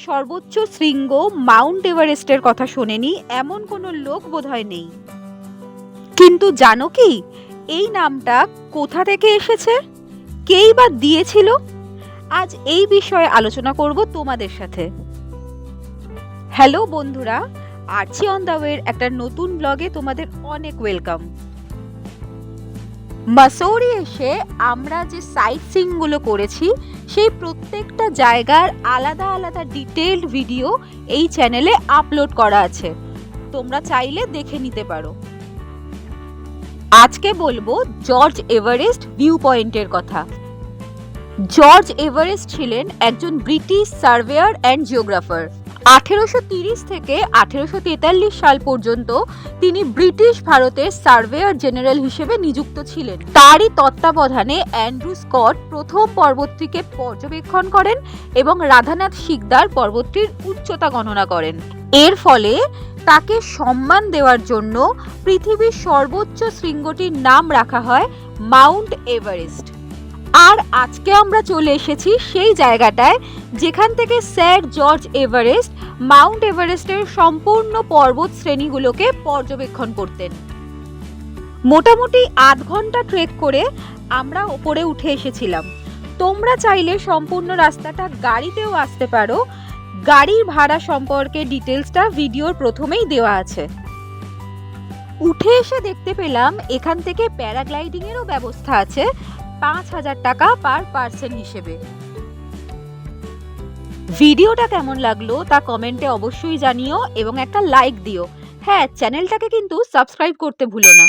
সর্বোচ্চ শৃঙ্গ মাউন্ট এভারেস্টের কথা শোনেনি এমন কোনো লোক বোধহয় নেই। কিন্তু জানো কি এই নামটা কোথা থেকে এসেছে, কেই বা দিয়েছিল? আজ এই বিষয়ে আলোচনা করব তোমাদের সাথে। হ্যালো বন্ধুরা, আর্চি অন দ্য ওয়ের একটা নতুন ব্লগে তোমাদের অনেক ওয়েলকাম। মাসৌরি এসে আমরা যে সাইট সিইংগুলো করেছি সেই প্রত্যেকটা জায়গার আলাদা আলাদা ডিটেইলড ভিডিও এই চ্যানেলে আপলোড করা আছে, তোমরা চাইলে দেখে নিতে পারো। আজকে বলবো জর্জ এভারেস্ট ভিউ পয়েন্টের কথা। জর্জ এভারেস্ট ছিলেন একজন ব্রিটিশ সার্ভেয়ার অ্যান্ড জিওগ্রাফার। 1830 থেকে 1843 সাল পর্যন্ত তিনি ব্রিটিশ ভারতের সার্ভেয়ার জেনারেল হিসেবে নিযুক্ত ছিলেন। তারই তত্ত্বাবধানে অ্যান্ড্রু স্কট প্রথম পর্বতটিকে পর্যবেক্ষণ করেন এবং রাধানাথ সিকদার পর্বতটির উচ্চতা গণনা করেন। এর ফলে তাকে সম্মান দেওয়ার জন্য পৃথিবীর সর্বোচ্চ শৃঙ্গটির নাম রাখা হয় মাউন্ট এভারেস্ট। আর আজকে আমরা চলে এসেছি সেই জায়গাটায় যেখান থেকে স্যার জর্জ এভারেস্ট মাউন্ট এভারেস্টের সম্পূর্ণ পর্বত শ্রেণীগুলোকে পর্যবেক্ষণ করতেন। মোটামুটি 8 ঘন্টা ট্রেক করে আমরা ওপরে উঠে এসেছিলাম। তোমরা চাইলে সম্পূর্ণ রাস্তাটা গাড়িতেও আসতে পারো। গাড়ির ভাড়া সম্পর্কে ডিটেলসটা ভিডিওর প্রথমেই দেওয়া আছে। উঠে এসে দেখতে পেলাম এখান থেকে প্যারাগ্লাইডিং এরও ব্যবস্থা আছে 5000 টাকা পার পার্সন হিসেবে। ভিডিওটা কেমন লাগলো তা কমেন্টে অবশ্যই জানিও এবং একটা লাইক দিও। হ্যাঁ, চ্যানেলটাকে কিন্তু সাবস্ক্রাইব করতে ভুলো না।